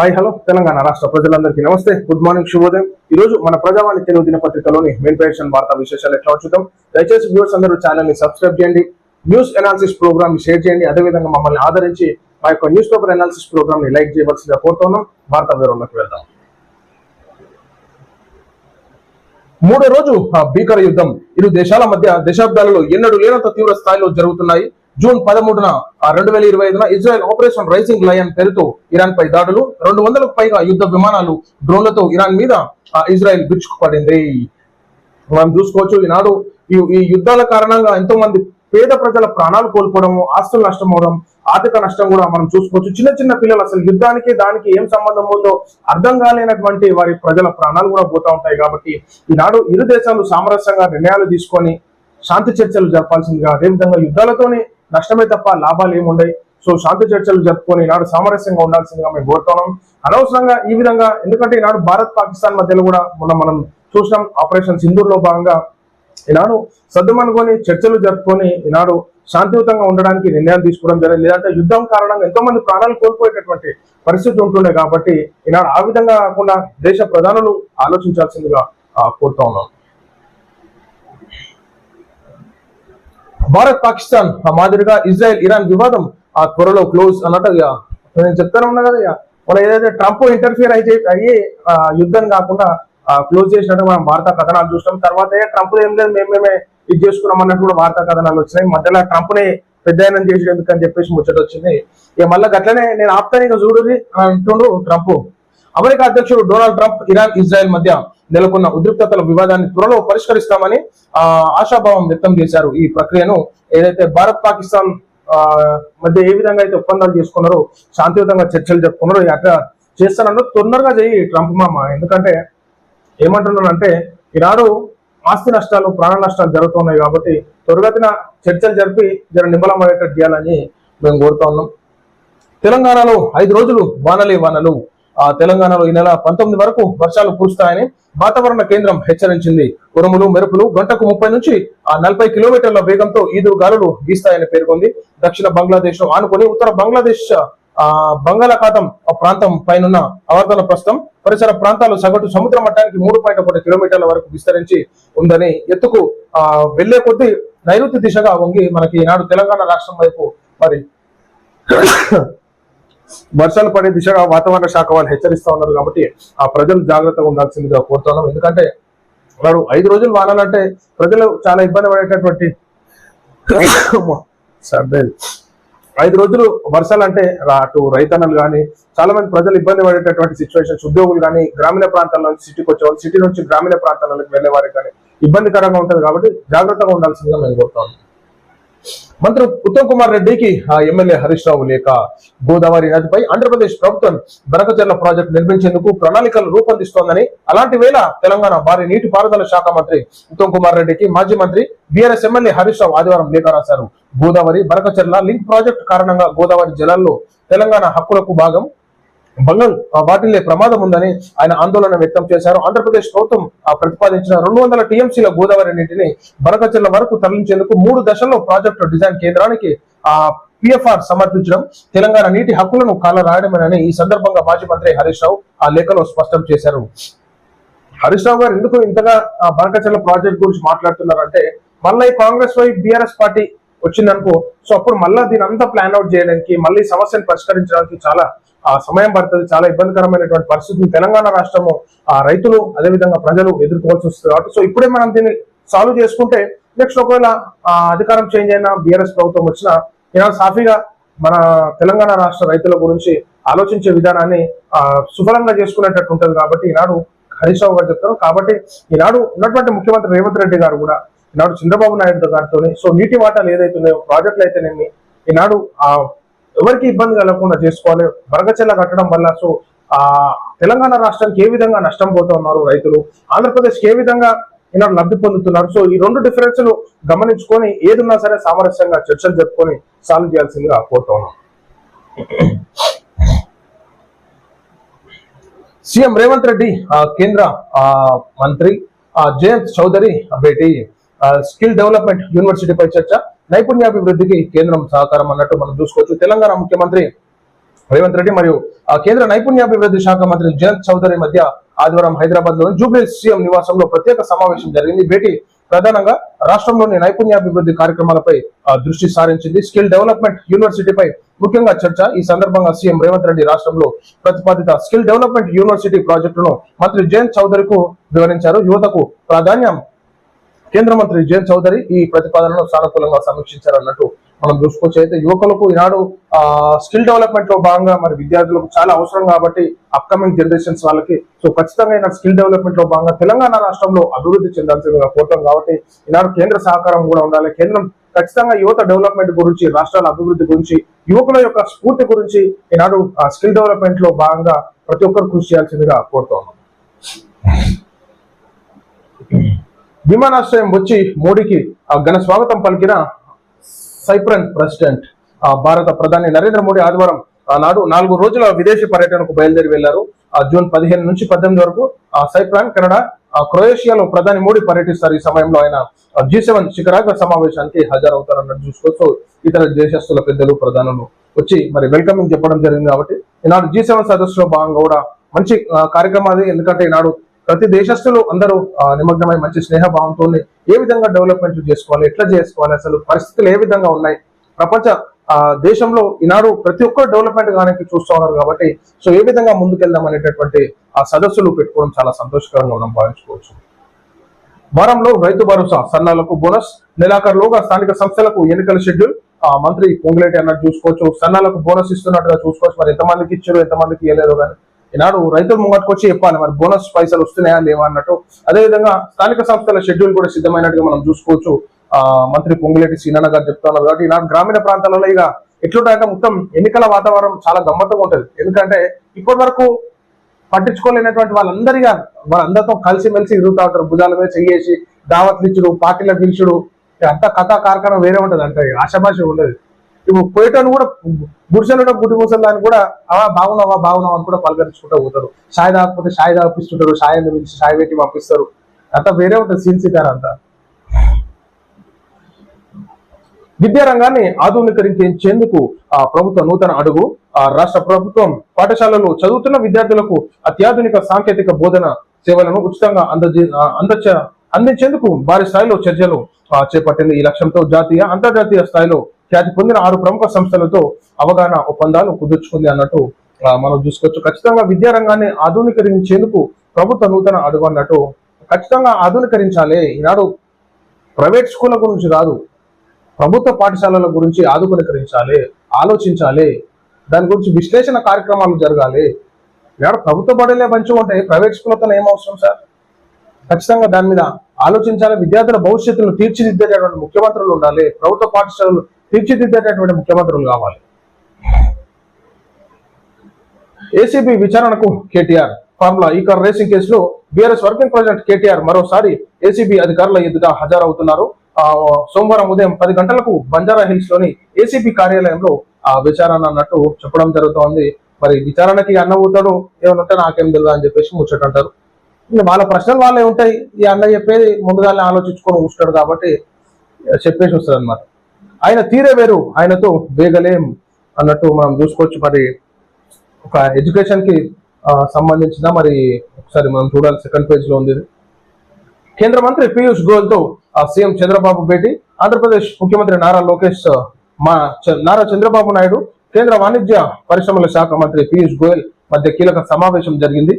Hi hello Telangana రాష్ట్ర ప్రజలందరికీ నమస్తే, గుడ్ మార్నింగ్, శుభోదయం. ఈ రోజు మన ప్రజావాణి తెలుగు దినపత్రికలోని మెయిన్ పేషన్ వార్తా విశేషాలు ఎట్లా చూద్దాం. దయచేసి వ్యూవర్స్ అందరూ ఛానల్ ని సబ్స్క్రైబ్ చేయండి, న్యూస్ అనాలిసిస్ ప్రోగ్రామ్ ని షేర్ చేయండి, అదేవిధంగా మమ్మల్ని ఆదరించి మా యొక్క న్యూస్ పేపర్ అనాలిసిస్ ప్రోగ్రామ్ ని లైక్ చేయవలసిందిగా కోరుతున్నాం. వార్తా వివరంలోకి వెళ్దాం. మూడో రోజు భీకర యుద్ధం ఇరు దేశాల మధ్య దశాబ్దాలలో ఎన్నడూ లేనంత తీవ్ర స్థాయిలో జరుగుతున్నాయి. జూన్ 13న 2025 ఇజ్రాయెల్ ఆపరేషన్ రైజింగ్ లయన్ పేరుతో ఇరాన్ పై దాడులు, 200కు పైగా యుద్ధ విమానాలు డ్రోన్లతో ఇరాన్ మీద ఇజ్రాయెల్ విరుచుకుపడింది. మనం చూసుకోవచ్చు, ఈనాడు ఈ యుద్ధాల కారణంగా ఎంతో మంది పేద ప్రజల ప్రాణాలు కోల్పోవడము, ఆస్తులు నష్టం అవడం, ఆర్థిక నష్టం కూడా మనం చూసుకోవచ్చు. చిన్న చిన్న పిల్లలు అసలు యుద్ధానికి దానికి ఏం సంబంధం ఉందో అర్థం కాలేనటువంటి వారి ప్రజల ప్రాణాలు కూడా పోతా ఉంటాయి. కాబట్టి ఈనాడు ఇరు దేశాలు సామరస్యంగా నిర్ణయాలు తీసుకొని శాంతి చర్చలు జరపాల్సిందిగా, అదేవిధంగా యుద్ధాలతోనే నష్టమే తప్ప లాభాలు ఏముండయి. సో శాంతి చర్చలు జరుపుకొని ఈనాడు సామరస్యంగా ఉండాల్సిందిగా మేము కోరుతున్నాం. అనవసరంగా ఈ విధంగా, ఎందుకంటే ఈనాడు భారత్ పాకిస్తాన్ మధ్యలో కూడా మనం చూసినాం. ఆపరేషన్ సింధూర్ లో భాగంగా ఈనాడు సర్దుమనుకొని చర్చలు జరుపుకొని ఈనాడు శాంతియుతంగా ఉండడానికి నిర్ణయం తీసుకోవడం జరిగింది. లేదంటే యుద్ధం కారణంగా ఎంతో మంది ప్రాణాలు కోల్పోయేటటువంటి పరిస్థితి ఉంటుండే. కాబట్టి ఈనాడు ఆ విధంగా కాకుండా దేశ ప్రధానులు ఆలోచించాల్సిందిగా కోరుతా ఉన్నాం. భారత్ పాకిస్తాన్ మాదిరిగా ఇజ్రాయెల్ ఇరాన్ వివాదం త్వరలో క్లోజ్ అన్నట్టు నేను చెప్తానే ఉన్నా కదా. మన ఏదైతే ట్రంప్ ఇంటర్ఫియర్ అయ్యి యుద్ధం కాకుండా క్లోజ్ చేసినట్టు మనం వార్తా కథనాలు చూస్తాం. తర్వాత ట్రంప్ ఏం లేదు, మేమే ఇది చేసుకున్నాం అన్నట్టు కూడా వార్తా కథనాలు వచ్చినాయి. మధ్యలో ట్రంప్ ని పెద్ద చేసేందుకు అని చెప్పేసి ముచ్చట వచ్చింది. ఇక మళ్ళీ గట్లనే నేను ఆపుతాను, ఇక చూడుది అంటుండు ట్రంప్. అమెరికా అధ్యక్షుడు డొనాల్డ్ ట్రంప్ ఇరాన్ ఇజ్రాయెల్ మధ్య నెలకొన్న ఉద్రిక్తతల వివాదాన్ని త్వరలో పరిష్కరిస్తామని ఆశాభావం వ్యక్తం చేశారు. ఈ ప్రక్రియను ఏదైతే భారత్ పాకిస్తాన్ మధ్య ఏ విధంగా అయితే ఒప్పందాలు చేసుకున్నారో, శాంతియుతంగా చర్చలు చెప్పుకున్నారో అట్లా చేస్తానన్నా తొందరగా చేయి ట్రంప్ మామ. ఎందుకంటే ఏమంటున్నానంటే ఈనాడు ఆస్తి నష్టాలు, ప్రాణ నష్టాలు జరుగుతున్నాయి. కాబట్టి త్వరగతిన చర్చలు జరిపి జర నిమ్మలమయ్యేటట్టు చేయాలని మేము కోరుతా ఉన్నాం. తెలంగాణలో 5 రోజులు వానలు. తెలంగాణలో ఈ నెల 19 వరకు వర్షాలు కురుస్తాయని వాతావరణ కేంద్రం హెచ్చరించింది. ఉరుములు మెరుపులు గంటకు 30 నుంచి 40 కిలోమీటర్ల వేగంతో ఈదురు గాలులు వీస్తాయని పేర్కొంది. దక్షిణ బంగ్లాదేశ్ ఆనుకొని ఉత్తర బంగ్లాదేశ్ బంగాళాఖాతం ప్రాంతం పైనున్న ఆవర్తన ప్రస్తుతం పరిసర ప్రాంతాలు సగటు సముద్ర మట్టానికి 3.1 కిలోమీటర్ల వరకు విస్తరించి ఉందని, ఎత్తుకు వెళ్లే కొద్దీ నైరుతి దిశగా వంగి మనకి ఈనాడు తెలంగాణ రాష్ట్రం వైపు మరి వర్షాలు పడే దిశగా వాతావరణ శాఖ వాళ్ళు హెచ్చరిస్తా ఉన్నారు. కాబట్టి ఆ ప్రజలు జాగ్రత్తగా ఉండాల్సిందిగా కోరుతున్నాం. ఎందుకంటే వాడు 5 రోజులు వానాలంటే ప్రజలు చాలా ఇబ్బంది పడేటటువంటి 5 రోజులు వర్షాలు అంటే అటు రైతన్నలు కానీ చాలా మంది ప్రజలు ఇబ్బంది పడేటటువంటి సిచ్యువేషన్స్, ఉద్యోగులు కానీ గ్రామీణ ప్రాంతాల నుంచి సిటీకి వచ్చేవాళ్ళు, సిటీ నుంచి గ్రామీణ ప్రాంతాలకు వెళ్లే వారికి కానీ ఇబ్బందికరంగా ఉంటుంది. కాబట్టి జాగ్రత్తగా ఉండాల్సిందిగా మేము కోరుతాం. మంత్రి ఉత్తమ్ కుమార్ రెడ్డికి ఎమ్మెల్యే హరీష్ రావు లేఖ. గోదావరి నదిపై ఆంధ్రప్రదేశ్ ప్రభుత్వం బనకచెర్ల ప్రాజెక్టు నిర్మించేందుకు ప్రణాళికలు రూపొందిస్తోందని, అలాంటి వేళ తెలంగాణ భారీ నీటిపారుదల శాఖ మంత్రి ఉత్తమ్ కుమార్ రెడ్డికి మాజీ మంత్రి బీఆర్ఎస్ ఎమ్మెల్యే హరీష్ రావు ఆదివారం లేఖ రాశారు. గోదావరి బనకచెర్ల లింక్ ప్రాజెక్టు కారణంగా గోదావరి జలాల్లో తెలంగాణ హక్కులకు భంగం వాటిల్లే ప్రమాదం ఉందని ఆయన ఆందోళన వ్యక్తం చేశారు. ఆంధ్రప్రదేశ్ ప్రభుత్వం ప్రతిపాదించిన 200 టీఎంసీల గోదావరి నీటిని బనకచెర్ల వరకు తరలించేందుకు 3 దశల్లో ప్రాజెక్టు డిజైన్ కేంద్రానికి పిఎఫ్ఆర్ సమర్పించడం తెలంగాణ నీటి హక్కులను కాలరాయడమేనని ఈ సందర్భంగా మాజీ మంత్రి హరీష్ రావు ఆ లేఖలో స్పష్టం చేశారు. హరీష్ రావు గారు ఎందుకు ఇంతగా బనకచెర్ల ప్రాజెక్ట్ గురించి మాట్లాడుతున్నారంటే, మళ్ళీ కాంగ్రెస్ వై బీఆర్ఎస్ పార్టీ వచ్చిందనుకో, సో అప్పుడు మళ్ళీ దీని అంతా ప్లాన్ అవుట్ చేయడానికి, మళ్ళీ సమస్యను పరిష్కరించడానికి చాలా సమయం పడుతుంది. చాలా ఇబ్బందికరమైనటువంటి పరిస్థితులు తెలంగాణ రాష్ట్రము రైతులు అదేవిధంగా ప్రజలు ఎదుర్కోవాల్సి వస్తుంది. కాబట్టి సో ఇప్పుడే మనం దీన్ని సాల్వ్ చేసుకుంటే నెక్స్ట్ ఒకవేళ అధికారం చేంజ్ అయినా బీఆర్ఎస్ ప్రభుత్వం వచ్చినా ఈనాడు సాఫీగా మన తెలంగాణ రాష్ట్ర రైతుల గురించి ఆలోచించే విధానాన్ని సుఫలంగా చేసుకునేటట్టు ఉంటుంది. కాబట్టి ఈనాడు హరీష్ రావు గారు చెప్తారు. కాబట్టి ఈనాడు ఉన్నటువంటి ముఖ్యమంత్రి రేవంత్ రెడ్డి గారు కూడా ఈనాడు చంద్రబాబు నాయుడు గారితో సో నీటి వాటాలు ఏదైతున్నాయో ప్రాజెక్టులు అయితేనేమి ఈనాడు ఎవరికి ఇబ్బంది కలగకుండా చేసుకోవాలి. బనకచెర్ల కట్టడం వల్ల సో తెలంగాణ రాష్ట్రానికి ఏ విధంగా నష్టం పోతూ ఉన్నారు రైతులు, ఆంధ్రప్రదేశ్కి ఏ విధంగా ఈనాడు లబ్ధి పొందుతున్నారు. సో ఈ 2 డిఫరెన్స్లు గమనించుకొని ఏదున్నా సరే సామరస్యంగా చర్చలు జరుపుకొని సాల్వ్ చేయాల్సిందిగా కోరుతా ఉన్నాం. సీఎం రేవంత్ రెడ్డి కేంద్ర మంత్రి జయంత్ చౌదరి భేటీ. స్కిల్ డెవలప్మెంట్ యూనివర్సిటీపై చర్చ, నైపుణ్యాభివృద్ధికి కేంద్రం సహకారం అన్నట్టు మనం చూసుకోవచ్చు. తెలంగాణ ముఖ్యమంత్రి రేవంత్ రెడ్డి మరియు కేంద్ర నైపుణ్యాభివృద్ధి శాఖ మంత్రి జయంత్ చౌదరి మధ్య ఆదివారం హైదరాబాద్ లోని జూబ్లీహిల్స్ సీఎం నివాసంలో ప్రత్యేక సమావేశం జరిగింది. భేటీ ప్రధానంగా రాష్ట్రంలోని నైపుణ్యాభివృద్ధి కార్యక్రమాలపై దృష్టి సారించింది. స్కిల్ డెవలప్మెంట్ యూనివర్సిటీపై ముఖ్యంగా చర్చ. ఈ సందర్భంగా సీఎం రేవంత్ రెడ్డి రాష్ట్రంలో ప్రతిపాదిత స్కిల్ డెవలప్మెంట్ యూనివర్సిటీ ప్రాజెక్టును మంత్రి జయంత్ చౌదరికి వివరించారు. యువతకు ప్రాధాన్యం. కేంద్ర మంత్రి జయంత్ చౌదరి ఈ ప్రతిపాదనను సానుకూలంగా సమీక్షించారన్నట్టు మనం చూసుకోవచ్చు. అయితే యువకులకు ఈనాడు స్కిల్ డెవలప్మెంట్ లో భాగంగా మరి విద్యార్థులకు చాలా అవసరం కాబట్టి అప్కమింగ్ జనరేషన్స్ వాళ్ళకి సో ఖచ్చితంగా ఈనాడు స్కిల్ డెవలప్మెంట్ లో భాగంగా తెలంగాణ రాష్ట్రంలో అభివృద్ధి చెందాల్సిందిగా కోరుతాం కాబట్టి ఈనాడు కేంద్ర సహకారం కూడా ఉండాలి. కేంద్రం ఖచ్చితంగా యువత డెవలప్మెంట్ గురించి, రాష్ట్రాల అభివృద్ధి గురించి, యువకుల యొక్క స్ఫూర్తి గురించి ఈనాడు స్కిల్ డెవలప్మెంట్ లో భాగంగా ప్రతి ఒక్కరు కృషి చేయాల్సిందిగా కోరుతా ఉన్నాం. విమానాశ్రయం వచ్చి మోడీకి ఘన స్వాగతం పలికిన సైప్రన్ ప్రెసిడెంట్. భారత ప్రధాని నరేంద్ర మోడీ ఆదివారం నాడు 4 రోజుల విదేశీ పర్యటనకు బయలుదేరి వెళ్లారు. జూన్ 15 నుంచి 18 వరకు సైప్రాన్, కెనడా, క్రొయేషియాలో ప్రధాని మోడీ పర్యటిస్తారు. ఈ సమయంలో ఆయన G7 శిఖరాగ్ర సమావేశానికి హాజరవుతారన్నట్టు చూసుకోవచ్చు. ఇతర దేశస్తుల పెద్దలు, ప్రధానులు వచ్చి మరి వెల్కమింగ్ చెప్పడం జరిగింది. కాబట్టి ఈనాడు G7 సదస్సులో భాగంగా కూడా మంచి కార్యక్రమం అది. ఎందుకంటే ఈనాడు ప్రతి దేశస్తులు అందరూ నిమగ్నమై మంచి స్నేహభావంతో ఏ విధంగా డెవలప్మెంట్ చేసుకోవాలి, ఎట్లా చేసుకోవాలి, అసలు పరిస్థితులు ఏ విధంగా ఉన్నాయి, ప్రపంచ దేశంలో ఈనాడు ప్రతి ఒక్కరు డెవలప్మెంట్ కానికి చూస్తూ ఉన్నారు. కాబట్టి సో ఏ విధంగా ముందుకెళ్దాం అనేటటువంటి ఆ సదస్సులు పెట్టుకోవడం చాలా సంతోషకరంగా మనం భావించుకోవచ్చు. వారంలో రైతు భరోసా, సన్నాలకు బోనస్, నెలాఖరులోగా స్థానిక సంస్థలకు ఎన్నికల షెడ్యూల్. మంత్రి పొంగులేటి అన్నట్టు చూసుకోవచ్చు. సన్నాలకు బోనస్ ఇస్తున్నట్టుగా చూసుకోవచ్చు. మరి ఎంతమందికి ఇచ్చారు, ఎంతమందికి ఇవ్వలేదు కానీ ఈనాడు రైతులు ముంగట్టుకొచ్చి చెప్పాలి మరి బోనస్ పైసలు వస్తున్నాయా లేవా అన్నట్టు. అదేవిధంగా స్థానిక సంస్థల షెడ్యూల్ కూడా సిద్ధమైనట్టుగా మనం చూసుకోవచ్చు. మంత్రి పొంగులేటి సీనన్న గారు చెప్తున్నారు. కాబట్టి ఈనాడు గ్రామీణ ప్రాంతాలలో ఇక ఎట్లుంటాయంటే మొత్తం ఎన్నికల వాతావరణం చాలా గమ్మత్తుగా ఉంటుంది. ఎందుకంటే ఇప్పటి వరకు పట్టించుకోలేనటువంటి వాళ్ళందరితో కలిసిమెలిసి తిరుగుతూ ఉంటారు. భుజాల మీద చెయ్యేసి దావత్లు ఇచ్చుడు, పార్టీల పిలుచుడు, అంతా కథా కార్ఖానం వేరే ఉంటుంది. అంటే ఆశాభాష ఉండదు. ఇప్పుడు పోయేటోని కూడా గుడిసెలు గుడి ముసలాన్ని కూడా బాగున్నావా అని కూడా పలకరించుకుంటూ పోతారు. షాయి దాకపోతే షాయి దాపిస్తుంటారు, షాయిని పిలిచి షాయి పెట్టి పంపిస్తారు. అంతా వేరే ఉంటుంది సీన్ సితార అంతా. విద్యారంగాన్ని ఆధునీకరించేందుకు ప్రభుత్వ నూతన అడుగు. రాష్ట్ర ప్రభుత్వం పాఠశాలలో చదువుతున్న విద్యార్థులకు అత్యాధునిక సాంకేతిక బోధన సేవలను ఉచితంగా అందించేందుకు భారీ స్థాయిలో చర్యలు చేపట్టింది. ఈ లక్ష్యంతో జాతీయ, అంతర్జాతీయ స్థాయిలో ఖ్యాతి పొందిన 6 ప్రముఖ సంస్థలతో అవగాహన ఒప్పందాలు కుదుర్చుకుంది అన్నట్టు మనం చూసుకోవచ్చు. ఖచ్చితంగా విద్యారంగాన్ని ఆధునీకరించేందుకు ప్రభుత్వ నూతన అడుగు అన్నట్టు ఖచ్చితంగా ఆధునీకరించాలి. ఈనాడు ప్రైవేట్ స్కూళ్ళ గురించి కాదు, ప్రభుత్వ పాఠశాలల గురించి ఆధునీకరించాలి, ఆలోచించాలి. దాని గురించి విశ్లేషణ కార్యక్రమాలు జరగాలి. ఈనాడు ప్రభుత్వ బడులే మంచిగా ఉంటాయి, ప్రైవేట్ స్కూళ్ళతో ఏం అవసరం సార్? ఖచ్చితంగా దాని మీద ఆలోచించాలి. విద్యార్థుల భవిష్యత్తును తీర్చిదిద్దేటటువంటి ముఖ్యమంత్రులు ఉండాలి. ప్రభుత్వ పాఠశాలలు తీర్చిదిద్దేటటువంటి ముఖ్యమంత్రులు కావాలి. ఏసీబీ విచారణకు కేటీఆర్. ఫార్ములా ఈ కార్ రేసింగ్ కేసులో బీఆర్ఎస్ వర్కింగ్ ప్రెసిడెంట్ కేటీఆర్ మరోసారి ఏసీబీ అధికారుల ఎదుట హాజరవుతున్నారు. సోమవారం ఉదయం 10 గంటలకు బంజారా హిల్స్ లోని ఏసీబీ కార్యాలయంలో విచారణ అన్నట్టు చెప్పడం జరుగుతోంది. మరి విచారణకి అన్న పోతాడు, ఏమనుంటే నాకేం తెలియదు అని చెప్పేసి ముచ్చట అంటారు. వాళ్ళ ప్రశ్నలు వాళ్ళే ఉంటాయి. ఈ అన్న చెప్పేది ముందుగానే ఆలోచించుకొని కూర్చుంటాడు కాబట్టి చెప్పేసి వస్తుంది అనమాట. ఆయన తీరే వేరు, ఆయనతో వేగలేం అన్నట్టు మనం చూసుకోవచ్చు. మరి ఒక ఎడ్యుకేషన్ కి సంబంధించిన మరి ఒకసారి మనం చూడాలి. సెకండ్ పేజ్ లో ఉంది. కేంద్ర మంత్రి పీయూష్ గోయల్ తో సీఎం చంద్రబాబు భేటీ. ఆంధ్రప్రదేశ్ ముఖ్యమంత్రి నారా చంద్రబాబు నాయుడు, కేంద్ర వాణిజ్య పరిశ్రమల శాఖ మంత్రి పీయూష్ గోయల్ మధ్య కీలక సమావేశం జరిగింది.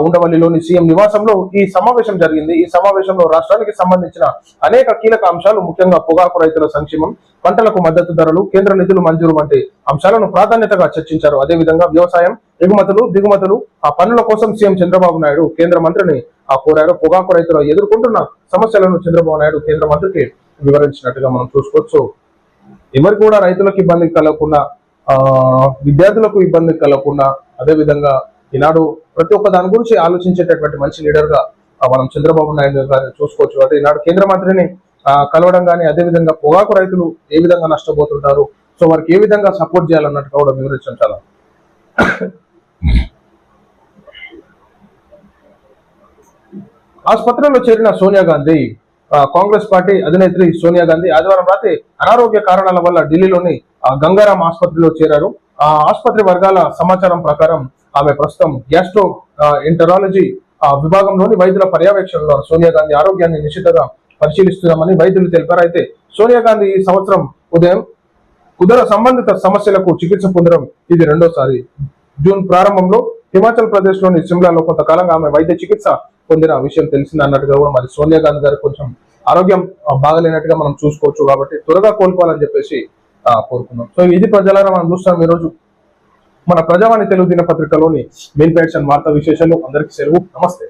ఉండవల్లిలోని సీఎం నివాసంలో ఈ సమావేశం జరిగింది. ఈ సమావేశంలో రాష్ట్రానికి సంబంధించిన అనేక కీలక అంశాలు, ముఖ్యంగా పొగాకు రైతుల సంక్షేమం, పంటలకు మద్దతు ధరలు, కేంద్ర నిధులు మంజూరు వంటి అంశాలను ప్రాధాన్యతగా చర్చించారు. అదేవిధంగా వ్యవసాయం, ఎగుమతులు, దిగుమతులు, పనుల కోసం సీఎం చంద్రబాబు నాయుడు కేంద్ర మంత్రిని కోరారు. పొగాకు రైతులు ఎదుర్కొంటున్న సమస్యలను చంద్రబాబు నాయుడు కేంద్ర మంత్రికి వివరించినట్టుగా మనం చూసుకోవచ్చు. ఎవరు కూడా రైతులకు ఇబ్బంది కలగకుండా, విద్యార్థులకు ఇబ్బంది కలగకుండా, అదేవిధంగా ఈనాడు ప్రతి ఒక్క దాని గురించి ఆలోచించేటటువంటి మంచి లీడర్ గా మనం చంద్రబాబు నాయుడు గారిని చూసుకోవచ్చు. అంటే ఈనాడు కేంద్ర మంత్రిని కలవడం కానీ, అదేవిధంగా పొగాకు రైతులు ఏ విధంగా నష్టపోతుంటారు, సో వారికి ఏ విధంగా సపోర్ట్ చేయాలన్నట్టుగా కూడా వివరించాలి. ఆసుపత్రిలో చేరిన సోనియా గాంధీ. కాంగ్రెస్ పార్టీ అధినేత్రి సోనియా గాంధీ ఆదివారం రాత్రి అనారోగ్య కారణాల వల్ల ఢిల్లీలోని గంగారాం ఆసుపత్రిలో చేరారు. ఆసుపత్రి వర్గాల సమాచారం ప్రకారం ఆమె ప్రస్తుతం గ్యాస్ట్రో ఎంటరాలజీ విభాగంలోని వైద్యుల పర్యవేక్షణలో సోనియా గాంధీ ఆరోగ్యాన్ని నిశ్చితంగా పరిశీలిస్తున్నామని వైద్యులు తెలిపారు. అయితే సోనియా గాంధీ ఈ సంవత్సరం ఉదయం ఉదర సంబంధిత సమస్యలకు చికిత్స పొందడం ఇది రెండోసారి. జూన్ ప్రారంభంలో హిమాచల్ ప్రదేశ్ లోని సిమ్లాలో కొంతకాలంగా ఆమె వైద్య చికిత్స పొందిన విషయం తెలిసింది అన్నట్టుగా కూడా మరి సోనియా గాంధీ గారు కొంచెం ఆరోగ్యం బాగలేనట్టుగా మనం చూసుకోవచ్చు. కాబట్టి త్వరగా కోలుకోవాలని చెప్పేసి కోరుకున్నాం. సో ఇది ప్రజలారా మనం చూస్తాం ఈ రోజు మన ప్రజావాణి తెలుగు దినపత్రికలోని మెయిన్ పేజ్ అండ్ వార్తా విశేషాలు. అందరికీ సెలవు. నమస్తే.